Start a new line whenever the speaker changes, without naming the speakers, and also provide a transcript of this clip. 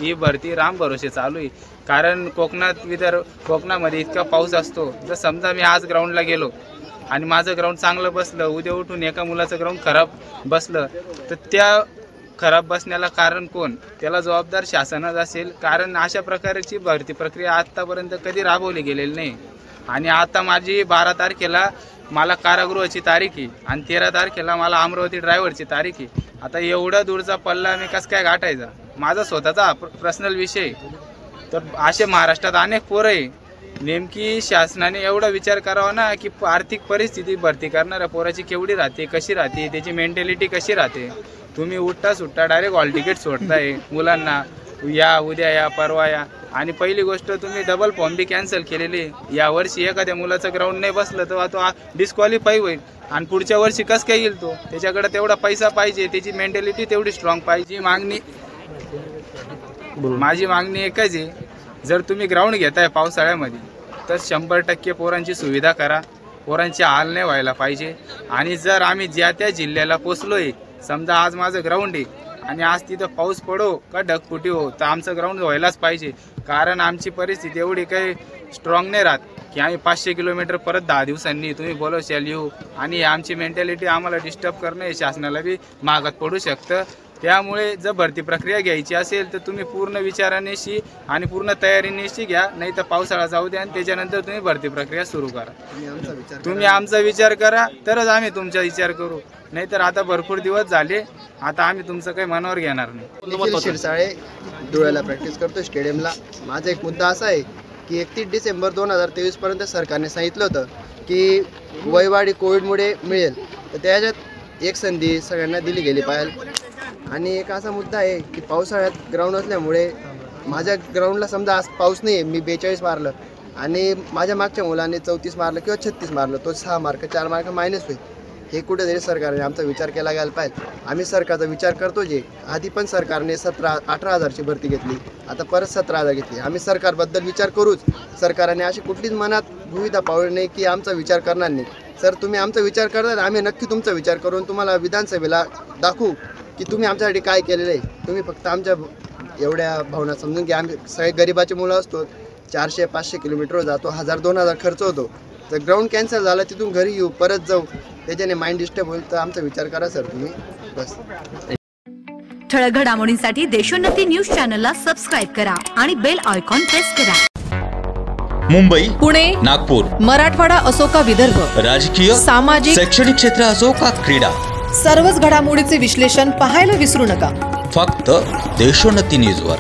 ही भरती राम भरोसे चालू आहे। कारण कोकणामध्ये इतका पाऊस असतो, जर समजा मी आज ग्राउंडला गेलो आणि माझं ग्राउंड चांगलं बसलं, उद्या उठून एका मुलाचं ग्राउंड खराब बसलं, तर त्या खराब बसण्याला कारण कोण? त्याला जबाबदार शासनच असेल। कारण अशा प्रकारची भरती प्रक्रिया आत्तापर्यंत कधी राबवली गेलेली नाही। आणि आता माझी 12 तारखेला मला कारागृहाची तारीख आहे आणि 13 तारखेला मला अमरावती ड्रायव्हरची तारीख आहे। आता एवढा दूरचा पल्ला मी कसं काय गाठायचा? माझा स्वतःचा पर्सनल विषय। तर असे महाराष्ट्रात अनेक पोरं आहे, नेमकी शासनाने एवढा विचार करावा ना की आर्थिक परिस्थिती भरती करणाऱ्या पोराची केवढी राहते, कशी राहते, त्याची मेंटॅलिटी कशी राहते। तुम्ही उठता सुट्टा डायरेक्ट हॉल तिकीट सोडताय मुलांना, या उद्या या परवा या। आणि पहिली गोष्ट तुम्ही डबल फॉर्म बी कॅन्सल केलेली। यावर्षी एखाद्या मुलाचं ग्राउंड नाही बसलं तर तो डिस्क्वालिफाय होईल आणि पुढच्या वर्षी कसं काय येईल तो? त्याच्याकडे तेवढा पैसा पाहिजे, त्याची मेंटॅलिटी तेवढी स्ट्रॉंग पाहिजे। माझी मागणी एकच आहे, जर तुम्ही ग्राउंड घेताय पावसाळ्यामध्ये तर 100% पोरांची सुविधा करा, पोरांची हाल नाही व्हायला पाहिजे। आणि जर आम्ही ज्या त्या जिल्ह्याला पोचलोय, समजा आज माझं ग्राउंड आहे आणि आज तिथं पाऊस पडो का ढगफुटी हो, तर आमचं ग्राउंड व्हायलाच पाहिजे। कारण आमची परिस्थिती एवढी काही स्ट्रॉंग नाही राहत की आम्ही 500 किलोमीटर परत 10 दिवसांनी तुम्ही बोलवशाल येऊ। आणि आमची मेंटॅलिटी आम्हाला डिस्टर्ब करणं हे शासनाला बी मागात पडू शकतं। त्यामुळे जर भरती प्रक्रिया घ्यायची असेल तर तुम्ही पूर्ण विचारानेशी आणि पूर्ण तयारीनेशी घ्या, नाही तर पावसाळा जाऊ द्या आणि त्याच्यानंतर तुम्ही भरती प्रक्रिया सुरू करा। तुम्ही आमचा विचार करा तरच आम्ही तुमचा विचार करू, नाहीतर आता भरपूर दिवस झाले, आता आम्ही तुमचं काही मनावर घेणार नाही।
शिरसाळे धुळ्याला प्रॅक्टिस करतो स्टेडियमला। माझा एक मुद्दा असा आहे की 31 डिसेंबर 2023 पर्यंत सरकारने सांगितलं होतं की वयवाढी कोविडमुळे मिळेल, तर त्याच्यात एक संधी सगळ्यांना दिली गेली पाहिजे। आणि एक असा मुद्दा आहे की पावसाळ्यात ग्राउंड असल्यामुळे माझ्या ग्राउंडला समजा आज पाऊस नाही आहे, मी 42 मारलं आणि माझ्या मागच्या मुलाने 34 मारलं किंवा 36 मारलं, तो 6 मार्क 4 मार्क मायनस होईल। हे कुठेतरी सरकारने आमचा विचार केला गेला पाहिजे। आम्ही सरकारचा विचार करतो, जे आधी पण सरकारने 18,000ची भरती घेतली, आता परत 17,000 घेतली। आम्ही सरकारबद्दल विचार करूच, सरकारने अशी कुठलीच मनात दुविधा पावली नाही की आमचा विचार करणार नाही। सर, तुम्ही आमचा विचार करणार, आम्ही नक्की तुमचा विचार करून तुम्हाला विधानसभेला दाखवू की तुम्ही आमच्यासाठी काय केलेलं आहे। तुम्ही फक्त आमच्या एवढ्या भावना समजून घ्या। आम्ही सगळे गरिबाचे मुलं असतो, 400-500 किलोमीटर जातो, 1000-2000 खर्च होतो। तर ग्राउंड कॅन्सल झाला, तिथून घरी येऊ परत जाऊ, त्याच्याने माइंड डिस्टर्ब होईल। तर आमचा विचार करा सर तुम्ही, बस।
ठळक घडामोडींसाठी देशोन्नती न्यूज चॅनलला सबस्क्राइब करा आणि बेल आयकॉन प्रेस करा।
मुंबई,
पुणे,
नागपूर,
मराठवाडा असो का विदर्भ,
राजकीय,
सामाजिक,
शैक्षणिक क्षेत्र असो का क्रीडा,
सर्वच घडामोडीचे विश्लेषण पाहायला विसरू नका।
फक्त देशोन्नती न्यूजवर।